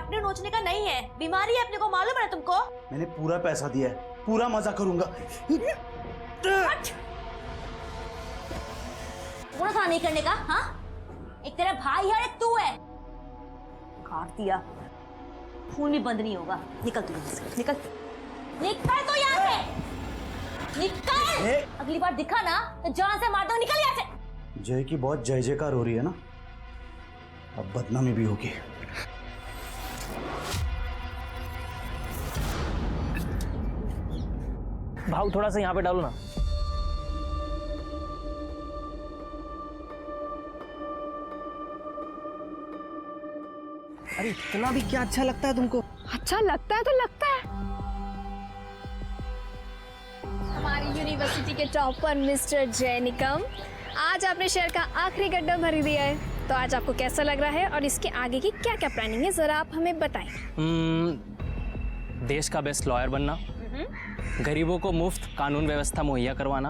Partner नोचने का नहीं है, बीमारी है अपने को, मालूम है तुमको? मैंने पूरा पैसा दिया है, पूरा मजा करूंगा। बोला था नहीं करने का, हाँ? एक तेरा भाई है, एक तू है। काट दिया, खून भी बंद नहीं होगा। निकल तू यहाँ से, निकल, निकल तो यहाँ से, निकल। अगली बार दिखा ना तो जान से मार दो, निकल यहाँ से। जय की बहुत जय जयकार हो रही है ना, अब बदनामी भी होगी। भाव थोड़ा सा यहाँ पे डालो ना। अरे इतना भी क्या अच्छा लगता है तुमको? अच्छा लगता है तो लगता है। हमारी यूनिवर्सिटी के टॉपर मिस्टर जय निकम, आज आपने शेयर का आखिरी गड्ढा भर दिया है, तो आज आपको कैसा लग रहा है और इसके आगे की क्या क्या प्लानिंग है, जरा आप हमें बताएं। देश का बेस्ट लॉयर बनना, गरीबों को मुफ्त कानून व्यवस्था मुहैया करवाना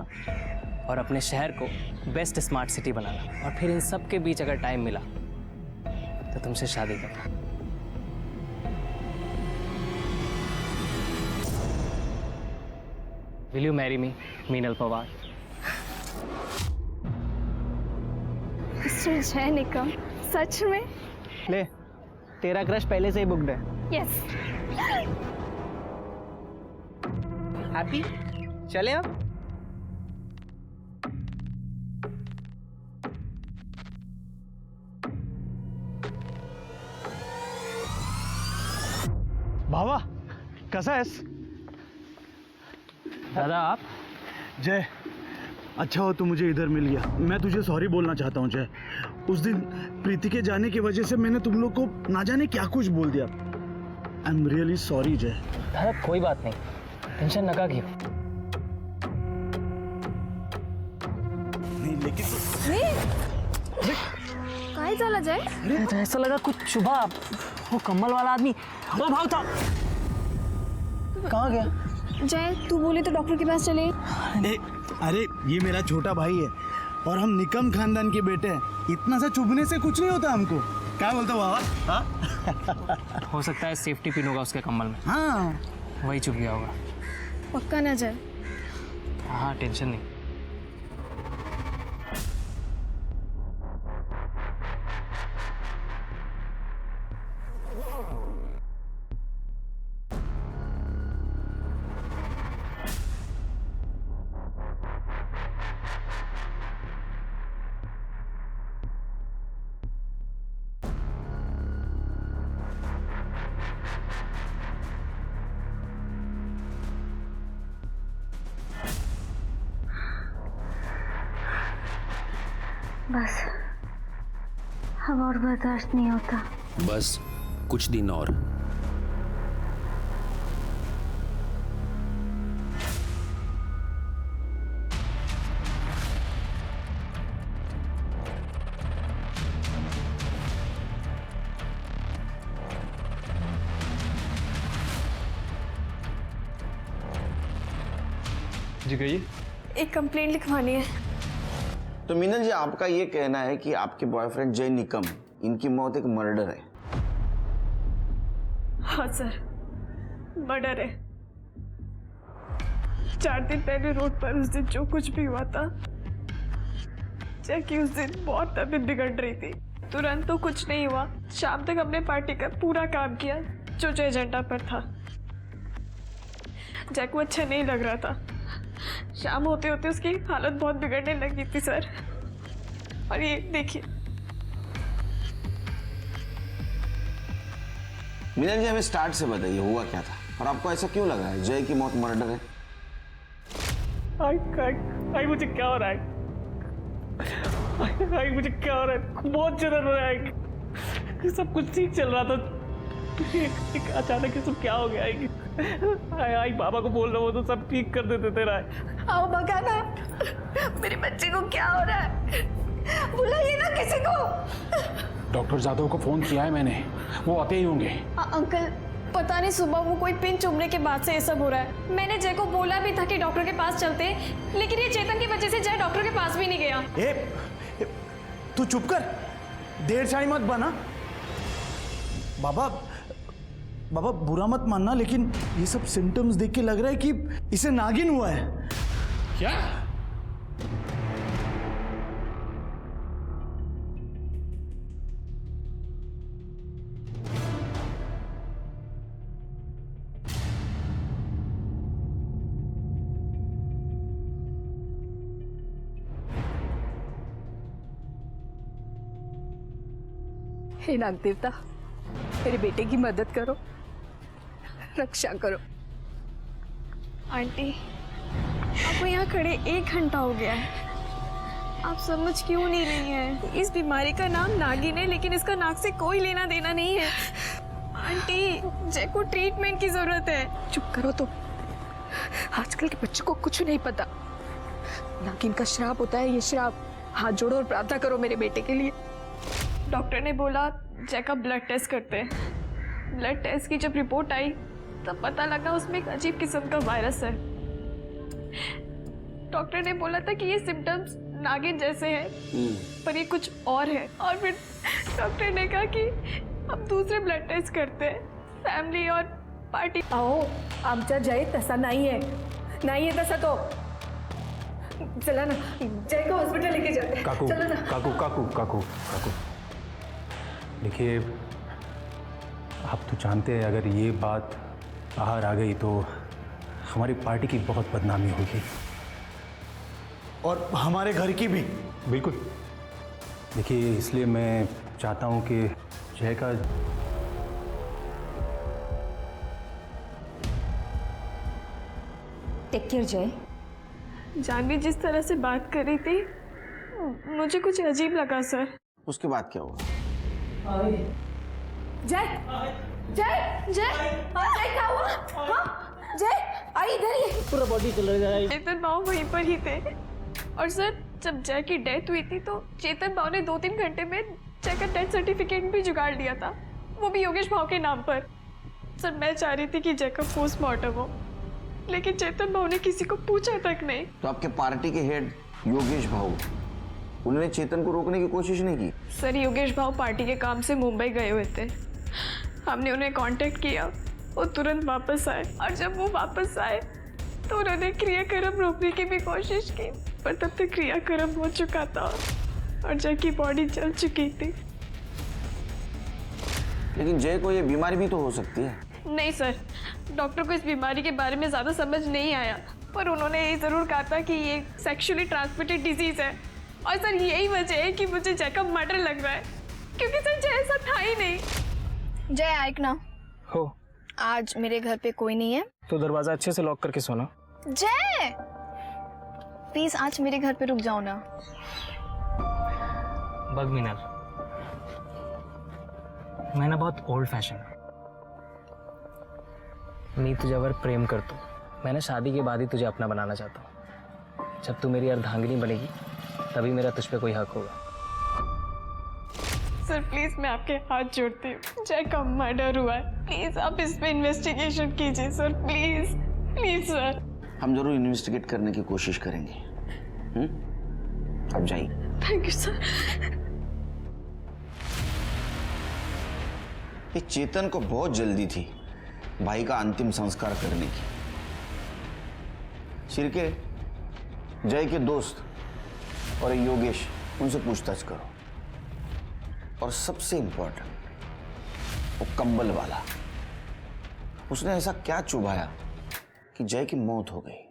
और अपने शहर को बेस्ट स्मार्ट सिटी बनाना, और फिर इन सब के बीच अगर टाइम मिला तो तुमसे शादी करना। Will you marry me, Meenal Pawar? Mister जय निकम, सच में? ले, तेरा क्रश पहले से ही बुक्ड है। यस। हैप्पी? चले अब? भावा कसा आहेस? दादा आप? जय, अच्छा हो तू मुझे इधर मिल गया। मैं तुझे सॉरी बोलना चाहता हूँ जय। उस दिन प्रीति के जाने की वजह से मैंने तुम लोग को ना जाने क्या कुछ बोल दिया। आई एम रियली सॉरी जय। दादा कोई बात नहीं, टेंशन नका क्यों। नहीं लेकिन काय झालं जय? अरे तो ऐसा लगा कुछ चुभा, वो कम्बल वाला आदमी वो भाव था। कहाँ गया? जय तू बोले तो डॉक्टर के पास चले। अरे ये मेरा छोटा भाई है और हम निकम खानदान के बेटे हैं, इतना सा चुभने से कुछ नहीं होता हमको। क्या बोलता हो बाबा? हाँ? हो सकता है सेफ्टी पिन होगा उसके कम्बल में, हाँ वही चुभ गया होगा। पक्का ना जय? हाँ टेंशन नहीं। बस अब और बर्दाश्त नहीं होता। बस कुछ दिन और। जी कहिए। एक कंप्लेंट लिखवानी है। तो मीनल जी, आपका ये कहना है कि आपके बॉयफ्रेंड जय निकम, इनकी मौत एक मर्डर है? हाँ सर, मर्डर है। 4 दिन पहले रोड पर उस दिन जो कुछ भी हुआ था, जय की उस दिन बहुत तबीयत बिगड़ रही थी। तुरंत तो कुछ नहीं हुआ, शाम तक हमने पार्टी का पूरा काम किया जो जय एजेंडा पर था। जय को अच्छा नहीं लग रहा था, शाम होते होते उसकी हालत बहुत बिगड़ने लगी थी सर। और ये देखिए। मीनल जी, हमें स्टार्ट से बताइए हुआ क्या था और आपको ऐसा क्यों लगा है जय की मौत मर्डर है? आई मुझे क्या हो रहा है? आई मुझे क्या हो रहा है? बहुत जलन हो रहा है। सब कुछ ठीक चल रहा था, एक अचानक सब क्या हो गया? आई बाबा को बोल रहा हूँ तो सब ठीक कर देते तेरा। आओ भगाना, मेरे बच्चे को क्या हो रहा है? बुलाइए ना किसी को। डॉक्टर जादव को फोन किया है मैंने, वो आते ही होंगे। अंकल पता नहीं सुबह वो कोई पिन चुभने के बाद से ये सब हो रहा है। मैंने जय को बोला भी था कि डॉक्टर के पास चलते, लेकिन ये चेतन की वजह से जय डॉक्टर के पास भी नहीं गया। तू चुप कर, देर शाही मत बना। बाबा बाबा बुरा मत मानना, लेकिन ये सब सिम्टम्स देख के लग रहा है कि इसे नागिन हुआ है। क्या? हे नाग देवता, मेरे बेटे की मदद करो, रक्षा करो। आंटी, आपको यहाँ खड़े 1 घंटा हो गया है, आप समझ क्यों नहीं रही हैं? इस बीमारी का नाम नागिन है, लेकिन इसका नाक से कोई लेना देना नहीं है। आंटी, जय को ट्रीटमेंट की जरूरत है। चुप करो तो, आजकल के बच्चों को कुछ नहीं पता। नागिन का श्राप होता है ये श्राप। हाथ जोड़ो और प्रार्थना करो मेरे बेटे के लिए। डॉक्टर ने बोला जय का ब्लड टेस्ट करते हैं। ब्लड टेस्ट की जब रिपोर्ट आई तब पता लगा उसमें एक अजीब किस्म का वायरस है। डॉक्टर ने बोला था कि ये सिम्टम्स नागिन जैसे हैं, पर ये कुछ और है। और फिर डॉक्टर ने कहा कि अब दूसरे ब्लड टेस्ट करते हैं, फैमिली और पार्टी। अहो, आमचा जय तसा नाही आहे तसा तो। चला ना, जय को हॉस्पिटल लेके जाते हैं। काकू चलो ना। काकू काकू काकू काकू देखिए, आप तो जानते हैं अगर ये बात बाहर आ गई तो हमारी पार्टी की बहुत बदनामी होगी, और हमारे घर की भी। बिल्कुल। देखिए, इसलिए मैं चाहता हूँ कि जय का टेक केयर जय। जानवी जिस तरह से बात कर रही थी मुझे कुछ अजीब लगा सर। उसके बाद क्या हुआ? जय जय जय जय क्या हुआ? हाँ जय आई इधर ही। पूरा बॉडी चला जाए। चेतन बाबू वहीं पर ही थे। और सर जब जय की डेथ हुई थी तो चेतन बाबू ने 2-3 घंटे में जय का डेथ सर्टिफिकेट भी जुगाड़ लिया था, वो भी योगेश भाव के नाम पर। सर मैं चाह रही थी कि जय का पोस्टमार्टम हो, लेकिन चेतन भाव ने किसी को पूछा तक नहीं। तो आपके पार्टी के हेड योगेश भाऊ, उन्होंने चेतन को रोकने की कोशिश नहीं की? सर योगेश भाव पार्टी के काम से मुंबई गए हुए थे, हमने उन्हें कांटेक्ट किया, वो तुरंत वापस आए। और जब वो वापस आए तो उन्होंने क्रियाक्रम रोकने की भी कोशिश की, पर तब तक क्रियाक्रम हो चुका था और जय की बॉडी जल चुकी थी। लेकिन जय को ये बीमारी भी तो हो सकती है। नहीं सर, डॉक्टर को इस बीमारी के बारे में ज़्यादा समझ नहीं आया, पर उन्होंने ये ज़रूर कहा था कि ये सेक्सुअली ट्रांसमिटेड डिजीज़ है। और सर यही वजह है कि मुझे जय का मर्डर लग रहा है, क्योंकि सर जय ऐसा था ही नहीं। जय आइक ना, हो आज मेरे घर पे कोई नहीं है तो दरवाजा अच्छे से लॉक करके सोना। जय प्लीज आज मेरे घर पे रुक जाओ ना। बग मीनल, मैं ना बहुत ओल्ड फैशन मी तुझ्यावर प्रेम करतो। मैं ना शादी के बाद ही तुझे अपना बनाना चाहता हूँ। जब तू मेरी अर्धांगिनी बनेगी तभी मेरा तुझ पे कोई हक होगा। सर प्लीज मैं आपके हाथ जोड़ती हूँ, जय का मर्डर हुआ है, प्लीज आप इस पे इन्वेस्टिगेशन कीजिए सर, प्लीज प्लीज सर। हम जरूर इन्वेस्टिगेट करने की कोशिश करेंगे। अब जाइए। Thank you sir. ये चेतन को बहुत जल्दी थी भाई का अंतिम संस्कार करने की। शिरके, जय के दोस्त और योगेश, उनसे पूछताछ करो। और सबसे इंपॉर्टेंट वो कंबल वाला, उसने ऐसा क्या चुभाया कि जय की मौत हो गई?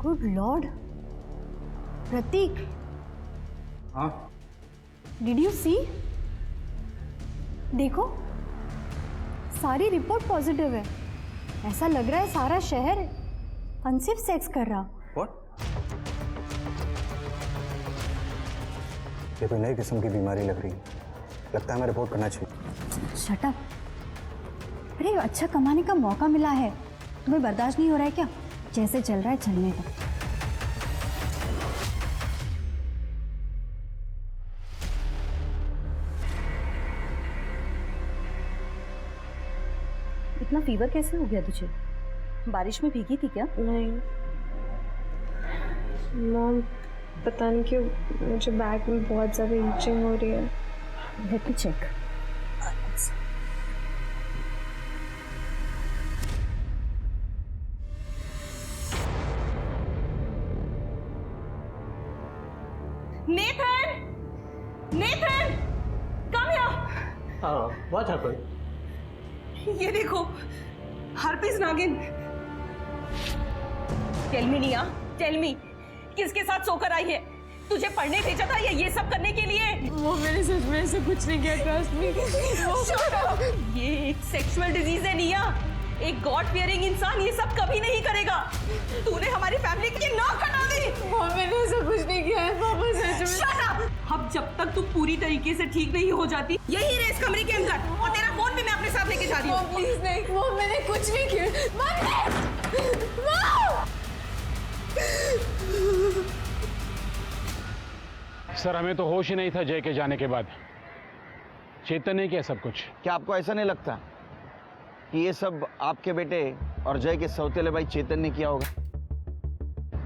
गुड लॉर्ड, प्रतीक, हाँ डिड यू सी? देखो सारी रिपोर्ट पॉजिटिव है। ऐसा लग रहा है सारा शहर अनसिफ सेक्स कर रहा। व्हाट? ये कोई नई किस्म की बीमारी लग रही है, लगता है हमें रिपोर्ट करना चाहिए। Shut up. अरे अच्छा कमाने का मौका मिला है, तुम्हें बर्दाश्त नहीं हो रहा है क्या? जैसे चल रहा है चलने दो। इतना फीवर कैसे हो गया तुझे? बारिश में भीगी थी क्या? नहीं मॉम, पता नहीं क्यों मुझे बैक में बहुत ज़्यादा ईचिंग हो रही है। Let me check. Nathan! Nathan! Come here! What happened? ये देखो, हर्पिस नागिन। टेल मी निया, टेल मी, किसके साथ सोकर आई है? तुझे पढ़ने भेजा था या ये सब करने के लिए? वो मैंने सच में ऐसे कुछ नहीं किया, ट्रस्ट मी। ये एक सेक्सुअल डिजीज है निया। एक गॉड फियरिंग इंसान ये सब कभी नहीं करेगा। तूने हमारी फैमिली की नाक कटा दी। वो मैंने ऐसा कुछ नहीं किया है पापा, सच में। Shut up! अब जब तक तू पूरी तरीके से ठीक नहीं हो जाती, यही रहे इस कमरे के अंदर, और तेरा फोन भी मैं अपने साथ लेके जा रही हूँ। प्लीज नहीं, वो मैंने कुछ नहीं किया। सर हमें तो होश ही नहीं था जय के जाने के बाद। चेतन ने किया सब कुछ। क्या आपको ऐसा नहीं लगता कि ये सब आपके बेटे और जय के सौतेले भाई चेतन ने किया होगा?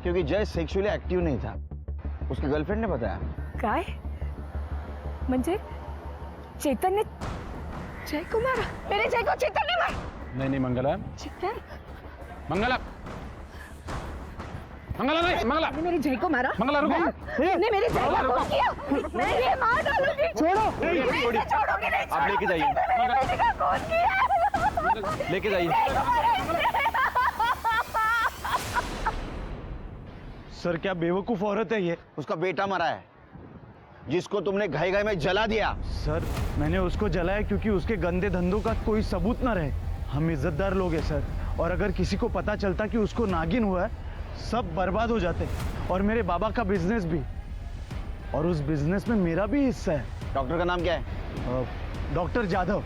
क्योंकि जय सेक्सुअली एक्टिव नहीं था, उसकी गर्लफ्रेंड ने बताया। काय म्हणजे चेतन ने जय को मारा? मेरे जय को चेतन ने मारा? नहीं मंगला, चेतन मंगला, मंगला नहीं, मंगला ने मेरे जय को मारा? मंगला रुको। ने मेरे जय को खून किया? मैं ये मार डालूंगी। छोड़ो, छोड़ोगे नहीं। आप लेके जाइए, मेरे बेटे का खून किया। लेके जाइए। सर क्या बेवकूफ औरत है ये? उसका बेटा मरा है, जिसको तुमने घाई घाई में जला दिया। सर मैंने उसको जलाया क्योंकि उसके गंदे धंधों का कोई सबूत ना रहे। हम इज्जतदार लोग हैं सर, और अगर किसी को पता चलता कि उसको नागिन हुआ है, सब बर्बाद हो जाते, और मेरे बाबा का बिजनेस भी, और उस बिजनेस में मेरा भी हिस्सा है। डॉक्टर का नाम क्या है? डॉक्टर जाधव।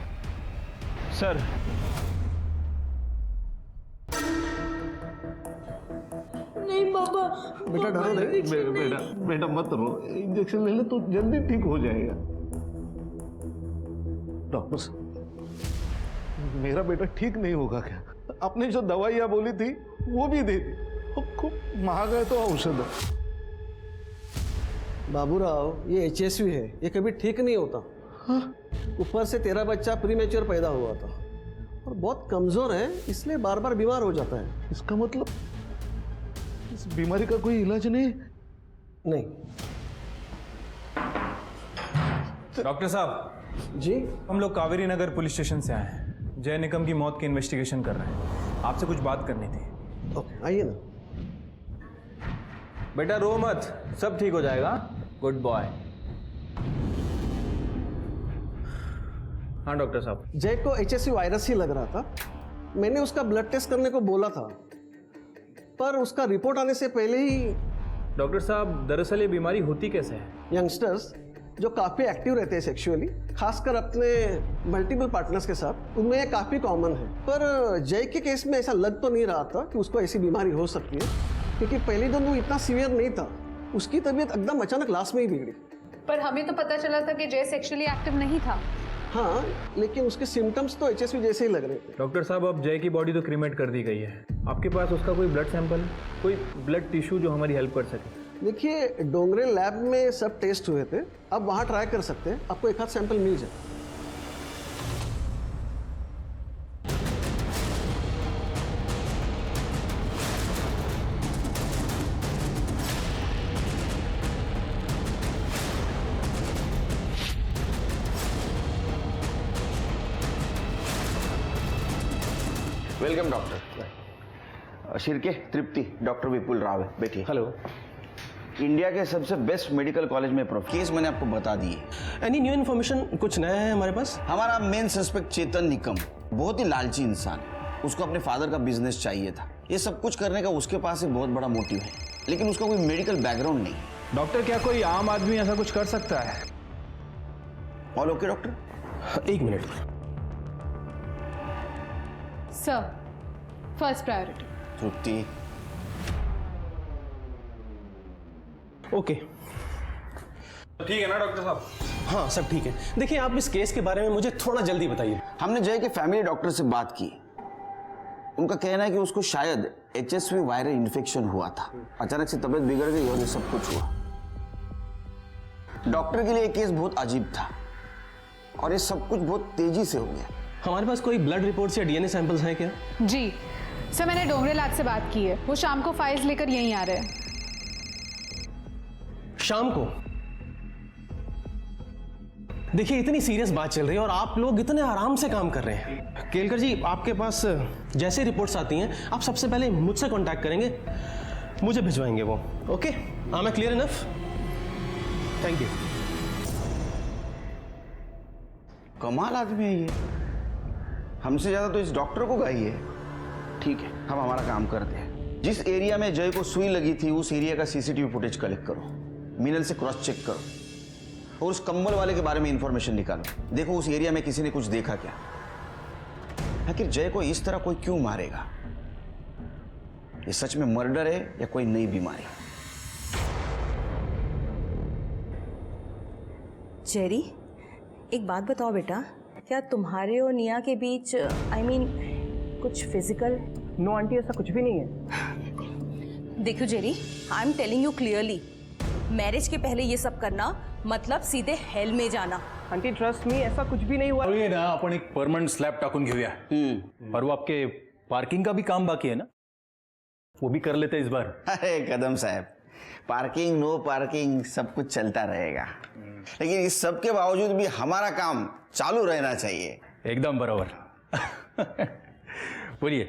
सर नहीं पापा, बेटा डरो नहीं, बेटा बेटा मत रो, इंजेक्शन ले ले तो जल्दी ठीक हो जाएगा। डॉक्टर साहब, मेरा बेटा ठीक नहीं होगा क्या? आपने जो दवाइयाँ बोली थी वो भी दे दी, खूब महंगा है तो औषध है। बाबूराव, ये HSV है, ये कभी ठीक नहीं होता। ऊपर से तेरा बच्चा प्रीमेच्योर पैदा हुआ था और बहुत कमजोर है, इसलिए बार बार बीमार हो जाता है। इसका मतलब इस बीमारी का कोई इलाज नहीं? नहीं। डॉक्टर साहब जी, हम लोग कावेरी नगर पुलिस स्टेशन से आए हैं। जय निकम की मौत की इन्वेस्टिगेशन कर रहे हैं। आपसे कुछ बात करनी थी। ओके, आइए ना। बेटा रो मत, सब ठीक हो जाएगा। Good boy. हाँ डॉक्टर साहब। जय को HSV वायरस ही लग रहा था। मैंने उसका ब्लड टेस्ट करने को बोला था, पर उसका रिपोर्ट आने से पहले ही। डॉक्टर साहब, दरअसल ये बीमारी होती कैसे है? यंगस्टर्स जो काफ़ी एक्टिव रहते हैं सेक्सुअली, खासकर अपने मल्टीपल पार्टनर्स के साथ, उनमें ये काफ़ी कॉमन है। पर जय के केस में ऐसा लग तो नहीं रहा था कि उसको ऐसी बीमारी हो सकती है, क्योंकि पहले दिन वो इतना सीवियर नहीं था। उसकी तबीयत एकदम अचानक लास्ट में ही बिगड़ी। पर हमें तो पता चला था कि जय सेक्सुअली एक्टिव नहीं था। हाँ, लेकिन उसके सिम्टम्स तो HSV जैसे ही लग रहे थे। डॉक्टर साहब, अब जय की बॉडी तो क्रीमेट कर दी गई है। आपके पास उसका कोई ब्लड सैंपल, कोई ब्लड टिश्यू जो हमारी हेल्प कर सके? देखिए, डोंगरे लैब में सब टेस्ट हुए थे, अब वहाँ ट्राई कर सकते हैं, आपको एक आध सैंपल मिल जाए। Welcome doctor. Shirke, Tripti, doctor Vipul Rao है, बैठिए। हेलो। इंडिया के सबसे बेस्ट मेडिकल कॉलेज में केस मैंने आपको बता दी है। Any new information? कुछ नया है हमारे पास? हमारा मेन सस्पेक्ट चेतन निकम बहुत ही लालची इंसान है। उसको अपने फादर का बिजनेस चाहिए था। ये सब कुछ करने का उसके पास एक बहुत बड़ा मोटिव है, लेकिन उसका कोई मेडिकल बैकग्राउंड नहीं। डॉक्टर, क्या कोई आम आदमी ऐसा कुछ कर सकता है? All okay doctor? एक minute. Sir, first priority. Tripti, okay, ठीक है ना डॉक्टर साहब? हाँ सब ठीक है। देखिए, आप इस केस के बारे में मुझे थोड़ा जल्दी बताइए। हमने जय के फैमिली डॉक्टर से बात की, उनका कहना है कि उसको शायद HSV वायरल इन्फेक्शन हुआ था, अचानक से तबीयत बिगड़ गई और ये सब कुछ हुआ। डॉक्टर के लिए ये केस बहुत अजीब था और ये सब कुछ बहुत तेजी से हो गया। हमारे पास कोई ब्लड रिपोर्ट्स या DNA सैंपल्स हैं क्या? जी सर, मैंने डोंगरे लैब से बात की है, वो शाम को फाइल्स लेकर यहीं आ रहे हैं। शाम को? देखिए इतनी सीरियस बात चल रही है और आप लोग इतने आराम से काम कर रहे हैं। केलकर जी, आपके पास जैसे रिपोर्ट्स आती हैं आप सबसे पहले मुझसे कांटेक्ट करेंगे, मुझे भिजवाएंगे वो। Okay, I M clear enough? Thank you. कमाल आदमी है ये, हमसे ज्यादा तो इस डॉक्टर को गाई है। ठीक है, हम हमारा काम करते हैं। जिस एरिया में जय को सुई लगी थी उस एरिया का CCTV फुटेज कलेक्ट करो, मिनल से क्रॉस चेक करो और उस कंबल वाले के बारे में इंफॉर्मेशन निकालो। देखो उस एरिया में किसी ने कुछ देखा क्या, आखिर जय को इस तरह कोई क्यों मारेगा? ये सच में मर्डर है या कोई नई बीमारी? जेरी, एक बात बताओ बेटा, क्या तुम्हारे और निया के बीच कुछ फिजिकल? नो आंटी, ऐसा कुछ भी नहीं है। देखो Jerry, I am telling you clearly, marriage के पहले ये सब करना मतलब सीधे हेल में जाना। आंटी ट्रस्ट मी, ऐसा कुछ भी नहीं हुआ। ये ना आपण एक परमनंट स्लॅब टाकून घेऊया और वो आपके पार्किंग का भी काम बाकी है ना, वो भी कर लेते हैं इस बार। अरे कदम साहब, पार्किंग नो पार्किंग सब कुछ चलता रहेगा, लेकिन इस सब के बावजूद भी हमारा काम चालू रहना चाहिए। एकदम बराबर। बोलिए,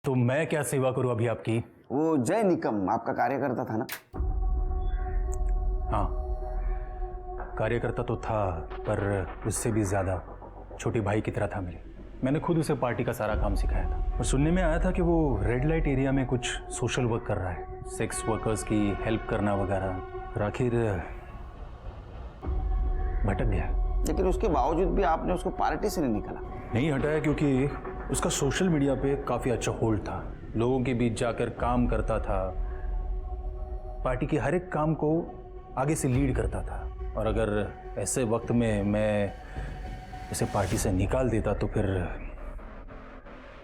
तो मैं क्या सेवा करूं अभी आपकी? वो जय निकम आपका कार्यकर्ता था ना? हाँ, कार्यकर्ता तो था, पर उससे भी ज्यादा छोटे भाई की तरह था मेरे। मैंने खुद उसे पार्टी का सारा काम सिखाया था और सुनने में आया था कि वो रेड लाइट एरिया में कुछ सोशल वर्क कर रहा है, सेक्स वर्कर्स की हेल्प करना वगैरह, और आखिर भटक गया। लेकिन उसके बावजूद भी आपने उसको पार्टी से नहीं निकाला? नहीं हटाया, क्योंकि उसका सोशल मीडिया पे काफ़ी अच्छा होल्ड था, लोगों के बीच जाकर काम करता था, पार्टी के हर एक काम को आगे से लीड करता था। और अगर ऐसे वक्त में मैं इसे पार्टी से निकाल देता तो फिर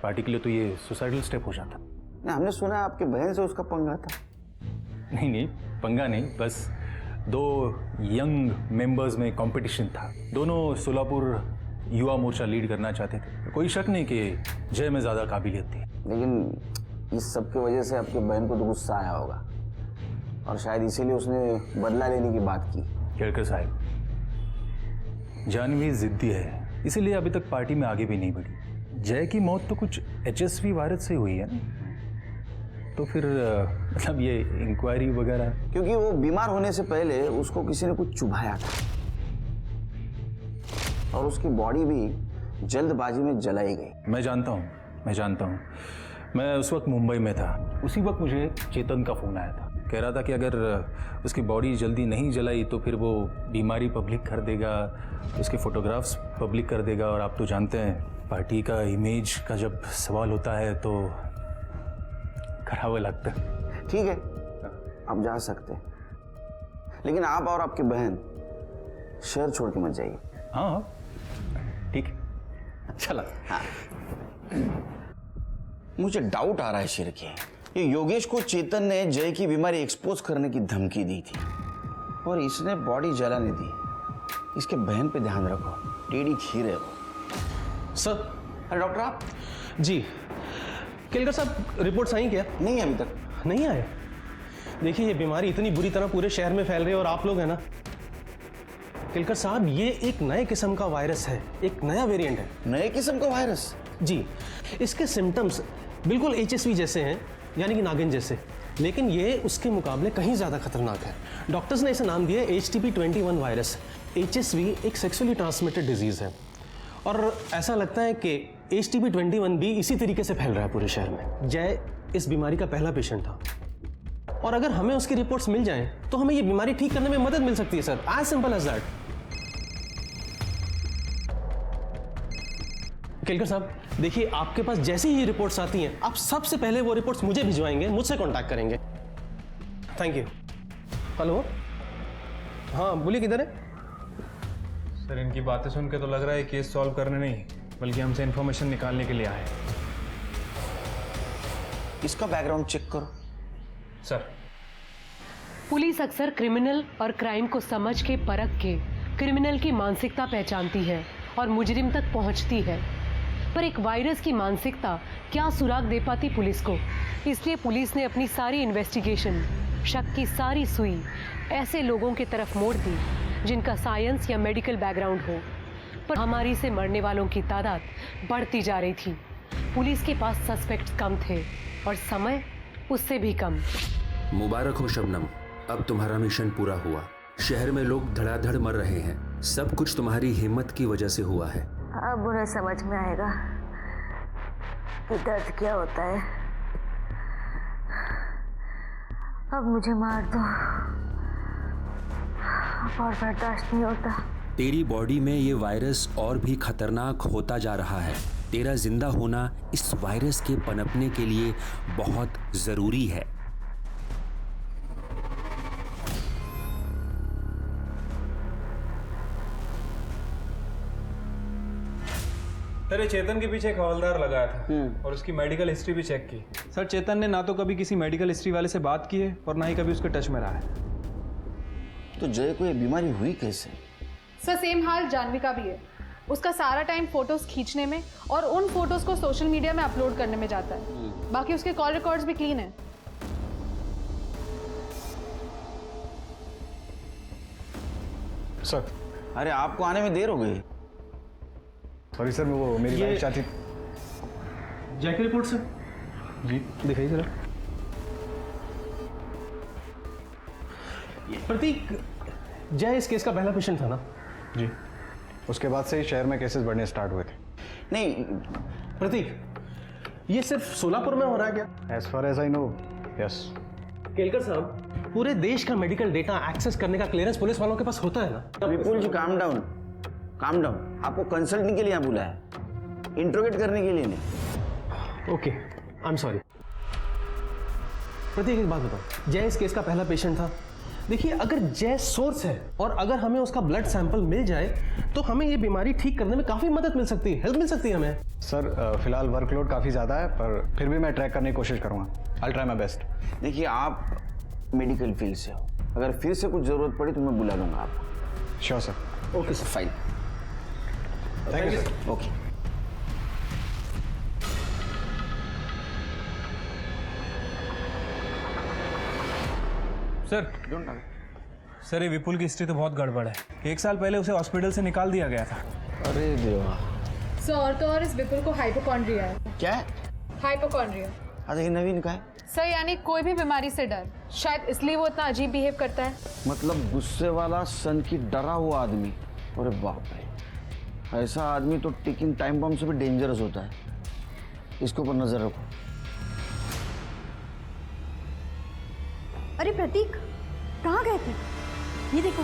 पार्टी के लिए तो ये सुसाइडल स्टेप हो जाता। नहीं, हमने सुना आपके बहन से उसका पंगा था। नहीं, पंगा नहीं, बस दो यंग मेंबर्स में कंपटीशन था। दोनों सोलापुर युवा मोर्चा लीड करना चाहते थे। कोई शक नहीं कि जय में ज़्यादा काबिलियत थी। लेकिन इस सब की वजह से आपके बहन को तो गुस्सा आया होगा और शायद इसीलिए उसने बदला लेने की बात की। केलकर साहब, जानवी जिद्दी है, इसीलिए अभी तक पार्टी में आगे भी नहीं बढ़ी। जय की मौत तो कुछ HSV वायरस से हुई है ना, तो फिर मतलब ये इंक्वायरी वगैरह? क्योंकि वो बीमार होने से पहले उसको किसी ने कुछ चुभाया था और उसकी बॉडी भी जल्दबाजी में जलाई गई। मैं जानता हूँ। मैं उस वक्त मुंबई में था। उसी वक्त मुझे चेतन का फ़ोन आया था, कह रहा था कि अगर उसकी बॉडी जल्दी नहीं जलाई तो फिर वो बीमारी पब्लिक कर देगा, उसके फोटोग्राफ्स पब्लिक कर देगा। और आप तो जानते हैं पार्टी का इमेज का जब सवाल होता है तो खराब लगता है। ठीक है, आप जा सकते हैं, लेकिन आप और आपकी बहन शहर छोड़ के मत जाइए। हाँ ठीक है, चला। हाँ, मुझे डाउट आ रहा है शेर के, ये योगेश को चेतन ने जय की बीमारी एक्सपोज करने की धमकी दी थी और इसने बॉडी जलाने दी। इसके बहन पे ध्यान रखो, टेढ़ी खीर है वो। सर। अरे डॉक्टर आप? जी केलकर साहब, रिपोर्ट्स आई क्या? नहीं अभी तक नहीं आए। देखिए ये बीमारी इतनी बुरी तरह पूरे शहर में फैल रही है और आप लोग हैं ना केलकर साहब, ये एक नए किस्म का वायरस है, एक नया वेरिएंट है। नए किस्म का वायरस? जी, इसके सिम्टम्स बिल्कुल HSV जैसे हैं, यानी कि नागिन जैसे, लेकिन ये उसके मुकाबले कहीं ज़्यादा खतरनाक है। डॉक्टर्स ने इसे नाम दिया HTP-21 वायरस। HSV एक सेक्सुअली ट्रांसमिटेड डिजीज़ है और ऐसा लगता है कि HTP-21 भी इसी तरीके से फैल रहा है पूरे शहर में। जय इस बीमारी का पहला पेशेंट था और अगर हमें उसकी रिपोर्ट्स मिल जाएं तो हमें ये बीमारी ठीक करने में मदद मिल सकती है sir, as simple as that. Kelkar साहब देखिए, आपके पास जैसी ही रिपोर्ट्स आती हैं आप सबसे पहले वो रिपोर्ट्स मुझे भिजवाएंगे, मुझसे कांटेक्ट करेंगे। Thank you. हेलो, हाँ बोलिए, किधर है? सर इनकी बातें सुन के तो लग रहा है केस सॉल्व करने नहीं बल्कि हमसे इन्फॉर्मेशन निकालने के लिए आए। इसका बैकग्राउंड चेक करो। सर, पुलिस अक्सर क्रिमिनल और क्राइम को समझ के परख के क्रिमिनल की मानसिकता पहचानती है और मुजरिम तक पहुंचती है, पर एक वायरस की मानसिकता क्या सुराग दे पाती पुलिस को। इसलिए पुलिस ने अपनी सारी इन्वेस्टिगेशन, शक की सारी सुई ऐसे लोगों की तरफ मोड़ दी जिनका साइंस या मेडिकल बैकग्राउंड हो, पर महामारी से मरने वालों की तादाद बढ़ती जा रही थी। पुलिस के पास सस्पेक्ट्स कम थे और समय उससे भी कम। मुबारक हो शबनम, अब तुम्हारा मिशन पूरा हुआ। शहर में लोग धड़ाधड़ मर रहे हैं, सब कुछ तुम्हारी हिम्मत की वजह से हुआ है। अब उन्हें समझ में आएगा कि दर्द क्या होता है। अब मुझे मार दो, और बर्दाश्त नहीं होता। तेरी बॉडी में ये वायरस और भी खतरनाक होता जा रहा है। तेरा जिंदा होना इस वायरस के पनपने के लिए बहुत जरूरी है। सर, ये चेतन के पीछे एक हवलदार लगाया था और उसकी मेडिकल हिस्ट्री भी चेक की। सर, चेतन ने ना तो कभी किसी मेडिकल हिस्ट्री वाले से बात की है और ना ही कभी उसके टच में रहा है। तो जय को ये बीमारी हुई कैसे? सर, सेम हाल जानवी का भी है। उसका सारा टाइम फोटोज खींचने में और उन फोटोज को सोशल मीडिया में अपलोड करने में जाता है। बाकी उसके कॉल रिकॉर्ड्स भी क्लीन है। सर, अरे आपको आने में देर हो गई। सॉरी सर, वो मेरी वाइफ चाहती। जय की रिपोर्ट सर? जी दिखाइए जरा। प्रतीक, जय इस केस का पहला पेशेंट था ना? जी, उसके बाद से ही शहर में केसेस बढ़ने स्टार्ट हुए थे। नहीं प्रतीक, ये सिर्फ सोलापुर में हो रहा है क्या? As far as I know, yes. Kelkar साहब, पूरे देश का मेडिकल डेटा एक्सेस करने का क्लियरेंस पुलिस वालों के पास होता है ना? विपुल जी, काम डाउन, काम डाउन। आपको कंसल्टिंग के लिए यहाँ बुलाया है, इंट्रोगेट करने के लिए नहीं। Okay, I am sorry. Prateek, एक बात बताओ, जय इस केस का पहला पेशेंट था। देखिए, अगर जय सोर्स है और अगर हमें उसका ब्लड सैंपल मिल जाए तो हमें ये बीमारी ठीक करने में काफ़ी मदद मिल सकती है, हेल्प मिल सकती है हमें। सर, फिलहाल वर्कलोड काफ़ी ज़्यादा है, पर फिर भी मैं ट्रैक करने की कोशिश करूँगा। I try my best. देखिए, आप मेडिकल फील्ड से हो, अगर फिर से कुछ ज़रूरत पड़ी तो मैं बुला लूँगा आपको। Sure sir. Okay sir, fine. Thank you sir. Okay. Sir, ये विपुल की हिस्ट्री तो बहुत गड़बड़ है। 1 साल पहले उसे हॉस्पिटल से निकाल दिया गया था। अरे देवा। सर, और तो और इस विपुल को हाइपोकॉन्ड्रिया है। क्या है? हाइपोकॉन्ड्रिया। अरे ये नवीन का है? सर, यानी कोई भी बीमारी से डर, शायद इसलिए वो इतना अजीब बिहेव करता है। मतलब गुस्से वाला, सन की डरा हुआ आदमी। अरे बाप रे, ऐसा आदमी तो टिकिंग टाइम बम से भी डेंजरस होता है। इसके ऊपर नजर रखो। अरे प्रतीक, कहाँ गए थे? ये देखो,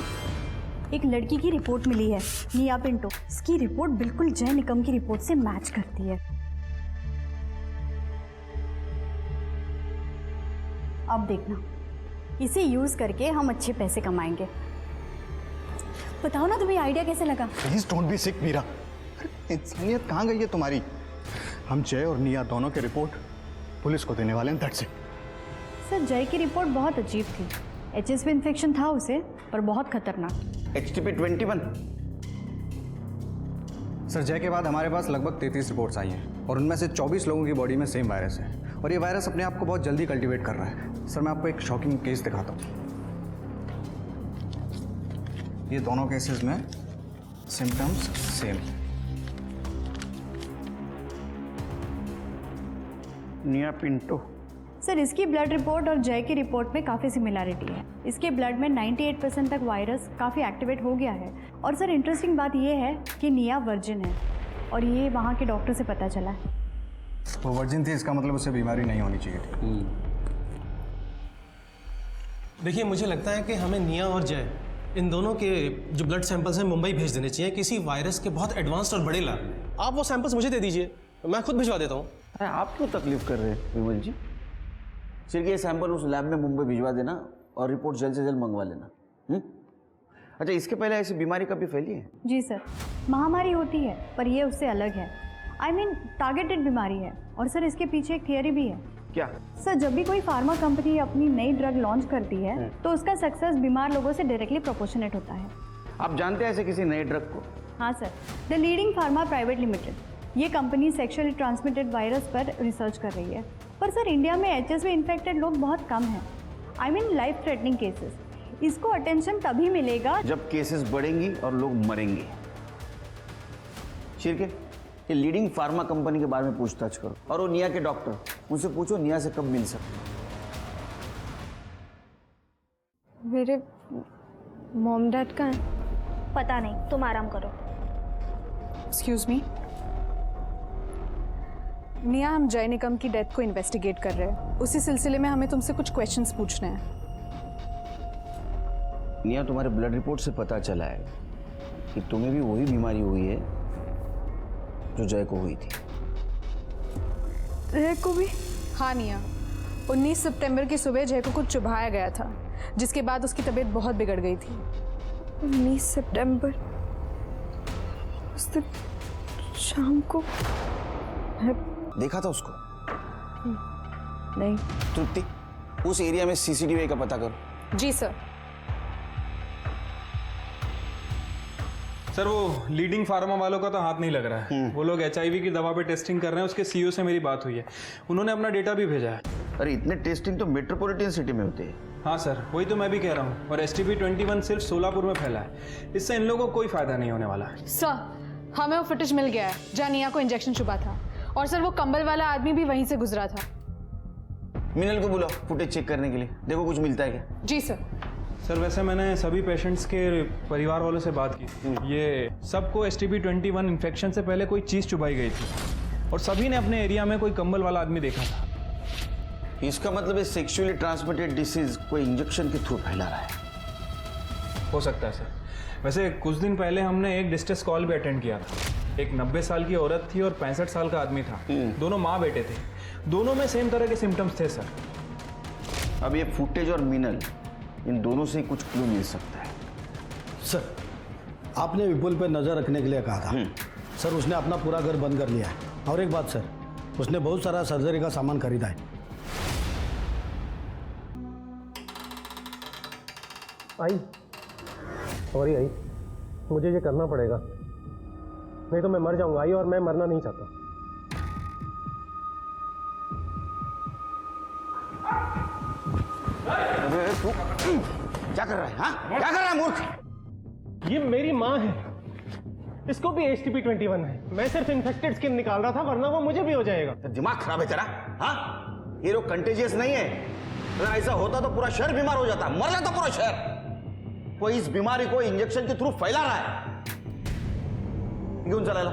एक लड़की की रिपोर्ट मिली है, निया पिंटो। इसकी रिपोर्ट बिल्कुल जय निकम की रिपोर्ट से मैच करती है। अब देखना, इसे यूज करके हम अच्छे पैसे कमाएंगे। बताओ ना, तुम्हें आइडिया कैसे लगा? प्लीज डोंट बी सिक मीरा। इंसानियत कहाँ गई है तुम्हारी? हम जय और निया दोनों की रिपोर्ट पुलिस को देने वाले हैं, दैट्स इट। सर, जय की रिपोर्ट बहुत अजीब थी। HSV इन्फेक्शन था उसे, पर बहुत खतरनाक। HTP-21। सर, जय के बाद हमारे पास लगभग 33 रिपोर्ट्स आई हैं और उनमें से 24 लोगों की बॉडी में सेम वायरस है और ये वायरस अपने आप को बहुत जल्दी कल्टीवेट कर रहा है। सर, मैं आपको एक शॉकिंग केस दिखाता हूँ। ये दोनों केसेस में सिम्टम्स सेम। निया पिंटो। सर, इसकी ब्लड रिपोर्ट और जय की रिपोर्ट में काफ़ी सिमिलैरिटी है। इसके ब्लड में 98% तक वायरस काफ़ी एक्टिवेट हो गया है। और सर, इंटरेस्टिंग बात यह है कि निया वर्जिन है और ये वहाँ के डॉक्टर से पता चला है। वो वर्जिन थी, इसका मतलब उससे बीमारी नहीं होनी चाहिए थी। देखिए, मुझे लगता है कि हमें निया और जय, इन दोनों के जो ब्लड सैंपल्स हैं मुंबई भेज देने चाहिए किसी वायरस के बहुत एडवांस्ड और बड़े लैब में। आप वो सैंपल्स मुझे दे दीजिए, मैं खुद भिजवा देता हूँ। अरे आप क्यों तकलीफ कर रहे हैं विमल जी? सिर्फ ये सैंपल उस लैब में मुंबई भिजवा देना और रिपोर्ट जल्द से जल्द मंगवा लेना। अच्छा, इसके पहले ऐसी बीमारी कभी फैली है? जी सर, महामारी होती है, पर ये उससे अलग है। I mean, टारगेटेड बीमारी है। और सर, इसके पीछे एक थियरी भी है क्या? सर जब भी कोई फार्मा कंपनी अपनी नई ड्रग लॉन्च करती है तो उसका सक्सेस बीमार लोगों से डायरेक्टली प्रोपोर्शनेट होता है। आप जानते हैं ऐसे किसी नए ड्रग को? हाँ sir, the leading pharma private limited. ये कंपनी सेक्सुअली ट्रांसमिटेड वायरस पर रिसर्च कर रही है। पर सर इंडिया में एचएसवी इन्फेक्टेड लोग बहुत कम हैं। I mean life threatening cases. इसको अटेंशन तभी मिलेगा जब केसेस बढ़ेंगी और लोग मरेंगे। शिरके, ये लीडिंग फार्मा कंपनी के बारे में पूछताछ करो और वो निया के डॉक्टर, उनसे पूछो निया से कब मिल सकते। मेरे मॉम डैड कहाँ हैं? पता नहीं, तुम आराम करो। एक्सक्यूज मी, निया, हम जय निकम की डेथ को इन्वेस्टिगेट कर रहे हैं। उसी सिलसिले में हमें तुमसे कुछ क्वेश्चंस पूछने हैं। निया, तुम्हारे ब्लड रिपोर्ट से पता चला है कि तुम्हें भी वही बीमारी हुई है जो जय को हुई थी। जय को भी? हाँ निया, 19 सितंबर की सुबह जय को कुछ चुभाया गया था, जिसके बाद उसकी तबीयत बहुत बिगड़ गई थी। 19 सितंबर, उस दिन शाम को देखा था उसको? नहीं। तृप्ति, उस एरिया में सीसीटीवी का पता करो। जी सर। सर वो लीडिंग फार्मा वालों का तो हाथ नहीं लग रहा है। वो लोग HIV की दवा पे टेस्टिंग कर रहे हैं। उसके CEO से मेरी बात हुई है, उन्होंने अपना डेटा भी भेजा है। अरे इतने टेस्टिंग तो मेट्रोपॉलिटन सिटी में होते हैं। हाँ सर, वही तो मैं भी कह रहा हूँ। और STP-21 सिर्फ सोलापुर में फैला है। इससे इन लोगों को कोई फायदा नहीं होने वाला। सर हमें वो फुटेज मिल गया है जहाँ निया को इंजेक्शन चुभा था, और सर वो कंबल वाला आदमी भी वहीं से गुजरा था। मिनल को बुलाओ फुटेज चेक करने के लिए, देखो कुछ मिलता है क्या। जी सर। सर वैसे मैंने सभी पेशेंट्स के परिवार वालों से बात की। ये सबको STP-21 इन्फेक्शन से पहले कोई चीज़ चुभाई गई थी, और सभी ने अपने एरिया में कोई कंबल वाला आदमी देखा था। इसका मतलब है सेक्सुअली ट्रांसमिटेड डिसीज कोई इंजेक्शन के थ्रू फैला रहा है। हो सकता है सर। वैसे कुछ दिन पहले हमने एक डिस्ट्रेस कॉल भी अटेंड किया था। एक 90 साल की औरत थी और 65 साल का आदमी था। दोनों माँ बेटे थे। दोनों में सेम तरह के सिम्टम्स थे सर। अब ये फुटेज और मिनल, इन दोनों से कुछ क्लू मिल सकता है। सर आपने विपुल पर नज़र रखने के लिए कहा था। सर उसने अपना पूरा घर बंद कर लिया है। और एक बात सर, उसने बहुत सारा सर्जरी का सामान खरीदा है। आई सॉरी आई, मुझे ये करना पड़ेगा, नहीं तो मैं मर जाऊंगा आई, और मैं मरना नहीं चाहता। क्या कर रहा है? हाँ क्या कर रहा है मूर्ख? ये मेरी माँ है, इसको भी STP-21 है। मैं सिर्फ इन्फेक्टेड स्किन निकाल रहा था, वरना वो मुझे भी हो जाएगा। तो दिमाग खराब है तेरा? हाँ, ये रोग कंटेजियस नहीं है। अगर ऐसा होता तो पूरा शहर बीमार हो जाता, मर जाता पूरा शहर। कोई इस बीमारी को इंजेक्शन के थ्रू फैला रहा है। क्यों चला ला?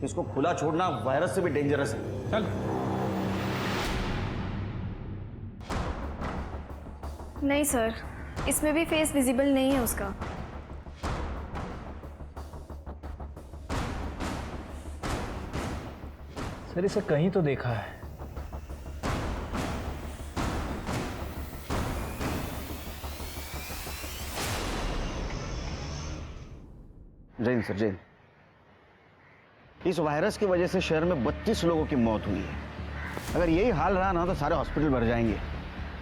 इसको खुला छोड़ना वायरस से भी डेंजरस है। चल। नहीं सर, इसमें भी फेस विजिबल नहीं है उसका। सर इसे कहीं तो देखा है। जैन सर, जैन, इस वायरस की वजह से शहर में 32 लोगों की मौत हुई है। अगर यही हाल रहा ना तो सारे हॉस्पिटल भर जाएंगे।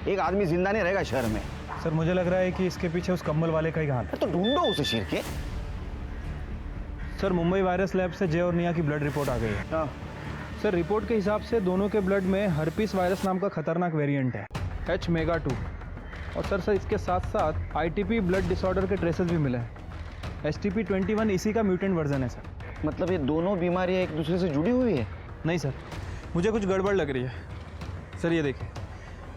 एक आदमी जिंदा नहीं रहेगा शहर में। सर मुझे लग रहा है कि इसके पीछे उस कंबल वाले का ही हाथ है। तो ढूंढो उसे शेर के। सर मुंबई वायरस लैब से जय और निया की ब्लड रिपोर्ट आ गई है। सर रिपोर्ट के हिसाब से दोनों के ब्लड में हर्पीस वायरस नाम का खतरनाक वेरिएंट है, H-MEGA-2। और सर इसके साथ साथ ITP ब्लड डिसऑर्डर के ट्रेसेस भी मिले हैं। STP-21 इसी का म्यूटेंट वर्जन है सर। मतलब ये दोनों बीमारियां एक दूसरे से जुड़ी हुई है? नहीं सर, मुझे कुछ गड़बड़ लग रही है। सर ये देखिए,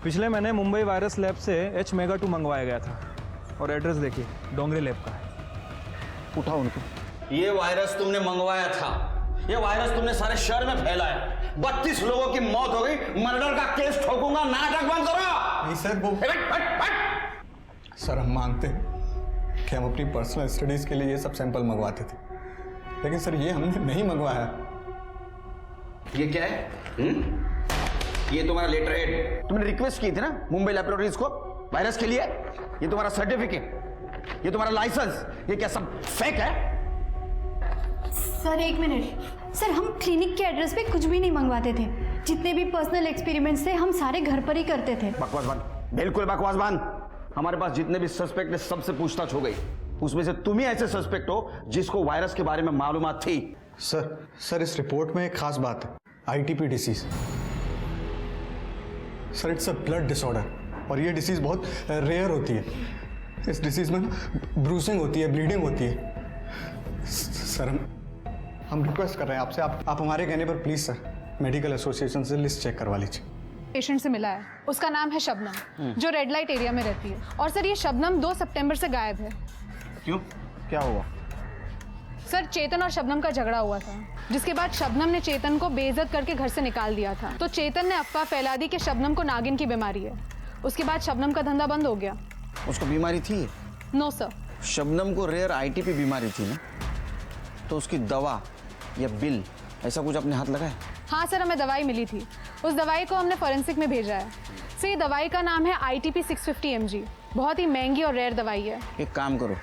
पिछले महीने मुंबई वायरस लैब से H-MEGA-2 मंगवाया गया था, और एड्रेस देखिए डोंगरी लैब का है। उठाओ उनको। ये वायरस तुमने मंगवाया था, ये वायरस तुमने सारे शहर में फैलाया। 32 लोगों की मौत हो गई। मर्डर का केस ठोकूंगा, नाटक बंद करो। नहीं सर, वो सर हम मानते हैं कि हम अपनी पर्सनल स्टडीज के लिए ये सब सैंपल मंगवाते थे, लेकिन सर ये हमने नहीं मंगवाया। ये क्या है? ये तुम्हारा लेटर हेड, तुमने रिक्वेस्ट की थी ना मुंबई लैबोरेटरीज को वायरस के लिए। ये तुम्हारा सर्टिफिकेट, ये तुम्हारा लाइसेंस, ये क्या सब फेक है? सर एक मिनट, सर हम क्लिनिक के एड्रेस पे कुछ भी नहीं मंगवाते थे। जितने भी पर्सनल एक्सपेरिमेंट्स थे हम सारे घर पर ही करते थे। बकवास बंद, बिल्कुल बकवास बंद। हमारे पास जितने भी सस्पेक्ट है सबसे पूछताछ हो गई, उसमें से तुम ही ऐसे सस्पेक्ट हो जिसको वायरस के बारे में मालूमात थी। सर इस रिपोर्ट में एक खास बात है, ITP disease. Sir it's a blood disorder और ये डिसीज बहुत रेयर होती है। इस डिसीज में ब्रूसिंग होती है, ब्लीडिंग होती है। सर हम रिक्वेस्ट कर रहे हैं आपसे, आप हमारे कहने पर प्लीज सर मेडिकल एसोसिएशन से लिस्ट चेक करवा लीजिए। पेशेंट से मिला है, उसका नाम है शबनम, जो रेड लाइट एरिया में रहती है। और सर ये शबनम 2 सितंबर से गायब है। क्यों, क्या हुआ? सर चेतन और शबनम का झगड़ा हुआ था, जिसके बाद शबनम ने चेतन को बेइज्जत करके घर से निकाल दिया था। तो चेतन ने अफवाह फैला दी कि शबनम को नागिन की बीमारी है। उसके बाद शबनम का धंधा बंद हो गया। उसको बीमारी थी? No sir. शबनम को रेयर आईटीपी बीमारी थी ना, तो उसकी दवा या बिल ऐसा कुछ अपने हाथ लगाए? हाँ सर, हमें दवाई मिली थी, उस दवाई को हमने फॉरेंसिक में भेजा है। सर ये दवाई का नाम है ITP 650 mg, बहुत ही महंगी और रेयर दवाई है। एक काम करो,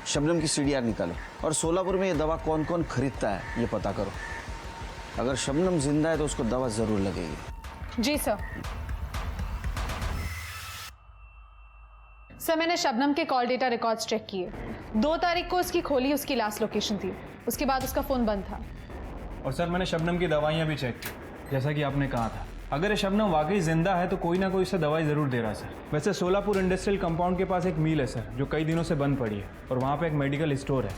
शबनम की CDR निकालो और सोलापुर में ये दवा कौन कौन खरीदता है ये पता करो। अगर शबनम जिंदा है तो उसको दवा जरूर लगेगी। जी सर। सर मैंने शबनम के कॉल डेटा रिकॉर्ड्स चेक किए। 2 तारीख को उसकी खोली उसकी लास्ट लोकेशन थी, उसके बाद उसका फ़ोन बंद था। और सर मैंने शबनम की दवाइयाँ भी चेक की, जैसा कि आपने कहा था। अगर ये शबनम वाकई जिंदा है तो कोई ना कोई इसे दवाई ज़रूर दे रहा है सर। वैसे सोलापुर इंडस्ट्रियल कंपाउंड के पास एक मिल है सर, जो कई दिनों से बंद पड़ी है, और वहाँ पे एक मेडिकल स्टोर है।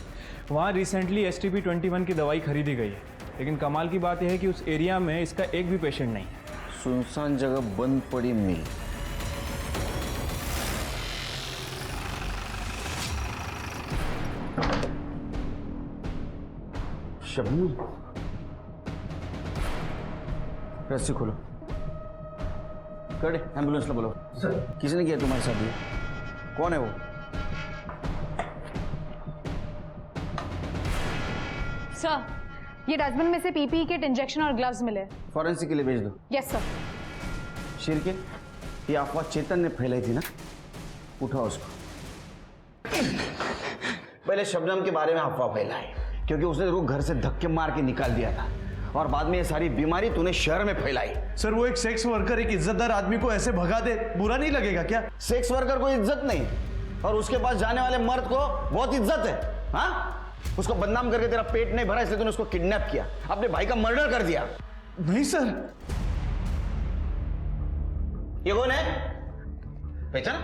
वहाँ रिसेंटली STP-21 की दवाई खरीदी गई है, लेकिन कमाल की बात यह है कि उस एरिया में इसका एक भी पेशेंट नहीं है। सुनसान जगह बंद पड़ी मिल। शबनम, रस्सी खोलो, कड़े एम्बुलेंस ला बोलो। सर किसने किया तुम्हारे साथ ये? कौन है वो? सर ये डस्टबिन में से PPE किट, इंजेक्शन और ग्लव्स मिले। फॉरेंसिक के लिए भेज दो। Yes sir. शेर के ये अफवाह चेतन ने फैलाई थी ना, उठाओ उसको। पहले शबनम के बारे में अफवाह फैलाई क्योंकि उसने तेरे को घर से धक्के मार के निकाल दिया था, और बाद में ये सारी बीमारी तूने शहर में फैलाई। सर वो एक सेक्स वर्कर एक इज्जतदार आदमी को ऐसे भगा दे, बुरा नहीं लगेगा क्या? सेक्स वर्कर को इज्जत नहीं, और उसके पास जाने वाले मर्द को बहुत इज्जत है। हाँ, उसको बदनाम करके तेरा पेट नहीं भरा इसलिए तूने उसको किडनैप किया, अपने भाई का मर्डर कर दिया। नहीं सर। ये कौन है? पहचाना?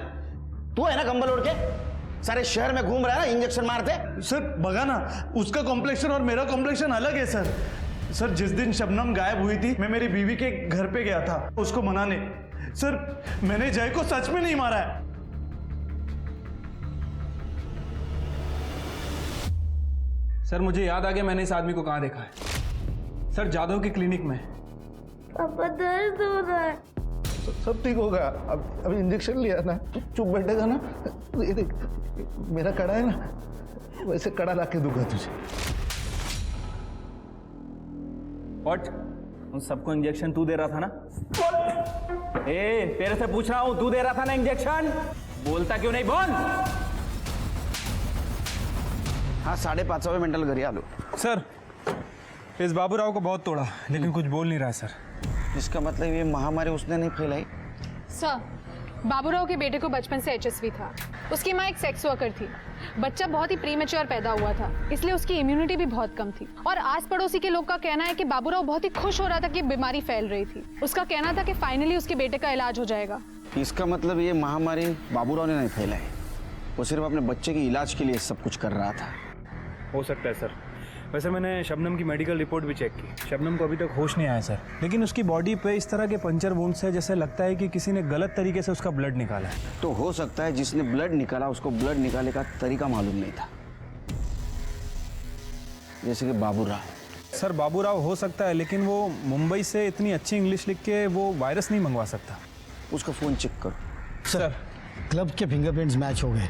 तू है ना कंबल ओढ़ के सारे शहर में घूम रहा है ना, इंजेक्शन मारते। सर बगा ना, उसका कॉम्प्लेक्शन और मेरा कॉम्प्लेक्शन अलग है सर। सर जिस दिन शबनम गायब हुई थी मैं मेरी बीवी के घर पे गया था उसको मनाने। सर मैंने जय को सच में नहीं मारा है। सर मुझे याद आ गया मैंने इस आदमी को कहाँ देखा है। सर जादव की क्लिनिक में। पापा दर्द हो रहा है। सब ठीक होगा। अब इंजेक्शन लिया ना, चुप बैठेगा ना। ये देख मेरा कड़ा है ना, वैसे कड़ा लाके दूंगा तुझे। व्हाट? उन सबको इंजेक्शन तू दे रहा था ना? ए तेरे से पूछ रहा हूं, तू दे रहा था ना इंजेक्शन? बोलता क्यों नहीं, बोल। हाँ 5:30 मेंटल घरी आलो। सर इस बाबूराव को बहुत तोड़ा लेकिन कुछ बोल नहीं रहा है सर। इसका मतलब ये महामारी उसने नहीं फैलाई? सर बाबूराव के बेटे को बचपन से HSV था। उसकी माँ एक सेक्स वर्कर थी। बच्चा बहुत ही प्रीमेच्योर पैदा हुआ था, इसलिए उसकी इम्यूनिटी भी बहुत कम थी। और आस पड़ोसी के लोग का कहना है कि बाबूराव बहुत ही खुश हो रहा था कि बीमारी फैल रही थी। उसका कहना था कि फाइनली उसके बेटे का इलाज हो जाएगा। इसका मतलब ये महामारी बाबूराव ने नहीं फैलाई, वो सिर्फ अपने बच्चे के इलाज के लिए सब कुछ कर रहा था। हो सकता है सर। वैसे मैंने शबनम की मेडिकल रिपोर्ट भी चेक की। शबनम को अभी तक होश नहीं आया सर, लेकिन उसकी बॉडी पे इस तरह के पंचर वुंड्स है जैसे लगता है कि किसी ने गलत तरीके से उसका ब्लड निकाला है। तो हो सकता है जिसने ब्लड निकाला उसको ब्लड निकालने का तरीका मालूम नहीं था, जैसे कि बाबूराव। सर बाबूराव हो सकता है, लेकिन वो मुंबई से इतनी अच्छी इंग्लिश लिख के वो वायरस नहीं मंगवा सकता। उसका फोन चेक करो। सर क्लब के फिंगरप्रिंट्स मैच हो गए।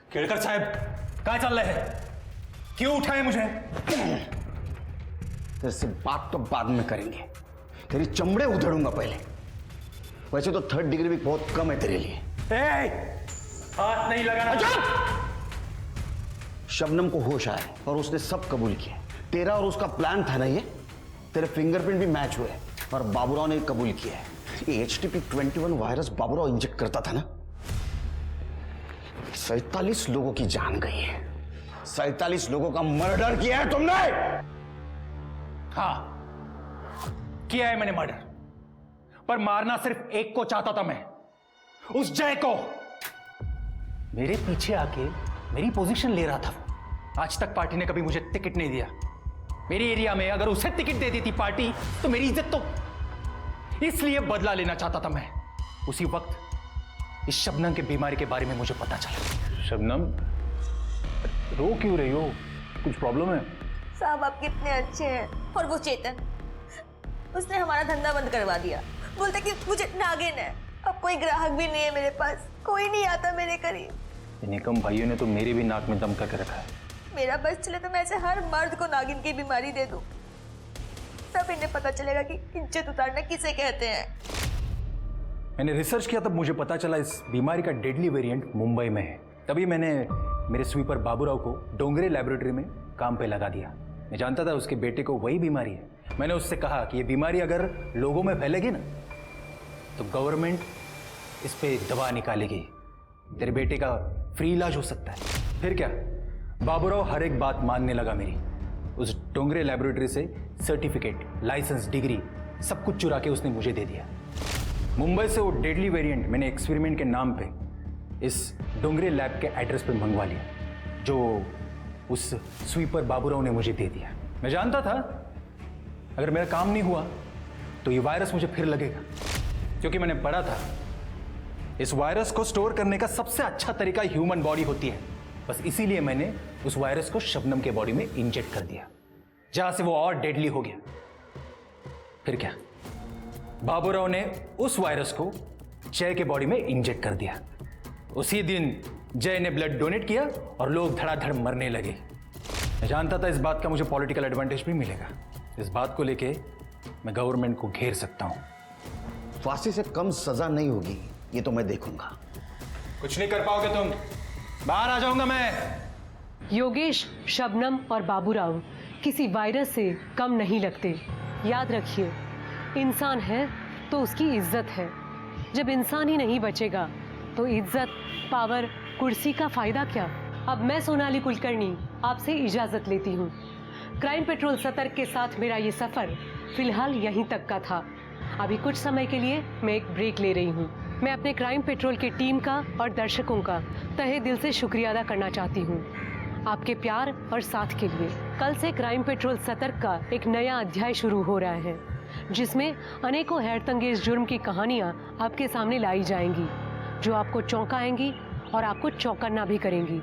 केळकर साहेब काय चाललंय? क्यों उठाए मुझे? तेरे से बात तो बाद में करेंगे, तेरी चमड़े उधेड़ूंगा पहले। वैसे तो 3rd डिग्री भी बहुत कम है तेरे लिए। हाथ नहीं लगाना। शबनम को होश आया और उसने सब कबूल किया। तेरा और उसका प्लान था ना ये, तेरे फिंगरप्रिंट भी मैच हुए और बाबूराव ने कबूल किया है। ये HTP-21 वायरस बाबूराव इंजेक्ट करता था ना, 47 लोगों की जान गई है, 47 लोगों का मर्डर किया है तुमने। हाँ, किया है मैंने मर्डर, पर मारना सिर्फ एक को चाहता था मैं, उस जय को। मेरे पीछे आके मेरी पोजीशन ले रहा था। आज तक पार्टी ने कभी मुझे टिकट नहीं दिया। मेरे एरिया में अगर उसे टिकट दे दी थी पार्टी तो मेरी इज्जत तो, इसलिए बदला लेना चाहता था मैं। उसी वक्त इस शबनम की बीमारी के बारे में मुझे पता चला। शबनम, रो क्यों रही हो? कुछ प्रॉब्लम है? साहब आप कितने अच्छे हैं। और वो चेतन, उसने हमारा धंधा बंद करवा दिया। बोलता कि मुझे नागिन है, अब कोई ग्राहक भी नहीं है मेरे पास, कोई नहीं आता मेरे करीब। निकम भाइयों ने तो मेरे भी नाक में दम करके रखा है। मेरा बस चले तो मैं ऐसे हर मर्द को नागिन की बीमारी दे दूं, तब इन्हें पता चलेगा कि इज्जत उतारना किसे कहते हैं। मैंने रिसर्च किया तब मुझे पता चला इस बीमारी का डेडली वेरिएंट मुंबई में है। तभी मैंने मेरे स्वीपर बाबूराव को डोंगरे लैबोरेटरी में काम पे लगा दिया। मैं जानता था उसके बेटे को वही बीमारी है। मैंने उससे कहा कि ये बीमारी अगर लोगों में फैलेगी ना तो गवर्नमेंट इस पे दवा निकालेगी, तेरे बेटे का फ्री इलाज हो सकता है। फिर क्या, बाबूराव हर एक बात मानने लगा मेरी। उस डोंगरे लैबोरेटरी से सर्टिफिकेट, लाइसेंस, डिग्री सब कुछ चुरा के उसने मुझे दे दिया। मुंबई से वो डेडली वेरिएंट मैंने एक्सपेरिमेंट के नाम पे इस डोंगरे लैब के एड्रेस पे मंगवा लिया, जो उस स्वीपर बाबूराव ने मुझे दे दिया। मैं जानता था अगर मेरा काम नहीं हुआ तो ये वायरस मुझे फिर लगेगा, क्योंकि मैंने पढ़ा था इस वायरस को स्टोर करने का सबसे अच्छा तरीका ह्यूमन बॉडी होती है। बस इसीलिए मैंने उस वायरस को शबनम के बॉडी में इंजेक्ट कर दिया, जहां से वो और डेडली हो गया। फिर क्या, बाबूराव ने उस वायरस को जय के बॉडी में इंजेक्ट कर दिया। उसी दिन जय ने ब्लड डोनेट किया और लोग धड़ाधड़ मरने लगे। मैं जानता था इस बात का मुझे पॉलिटिकल एडवांटेज भी मिलेगा। इस बात को लेके मैं गवर्नमेंट को घेर सकता हूं। फांसी से कम सजा नहीं होगी, ये तो मैं देखूंगा। कुछ नहीं कर पाओगे तुम, बाहर आ जाऊंगा मैं। योगेश, शबनम और बाबूराव किसी वायरस से कम नहीं लगते। याद रखिए, इंसान है तो उसकी इज्जत है। जब इंसान ही नहीं बचेगा तो इज्जत, पावर, कुर्सी का फायदा क्या। अब मैं सोनाली कुलकर्णी आपसे इजाजत लेती हूँ। क्राइम पेट्रोल सतर्क के साथ मेरा ये सफर फिलहाल यहीं तक का था। अभी कुछ समय के लिए मैं एक ब्रेक ले रही हूँ। मैं अपने क्राइम पेट्रोल की टीम का और दर्शकों का तहे दिल से शुक्रिया अदा करना चाहती हूँ, आपके प्यार और साथ के लिए। कल से क्राइम पेट्रोल सतर्क का एक नया अध्याय शुरू हो रहा है, जिसमें अनेकों हैरतअंगेज जुर्म की कहानियाँ आपके सामने लाई जाएंगी, जो आपको चौंकाएंगी और आपको चौंकना भी करेंगी।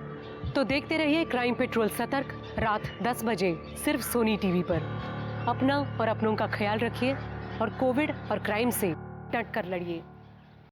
तो देखते रहिए क्राइम पेट्रोल सतर्क, रात 10 बजे सिर्फ सोनी टीवी पर। अपना और अपनों का ख्याल रखिए और कोविड और क्राइम से डट कर लड़िए।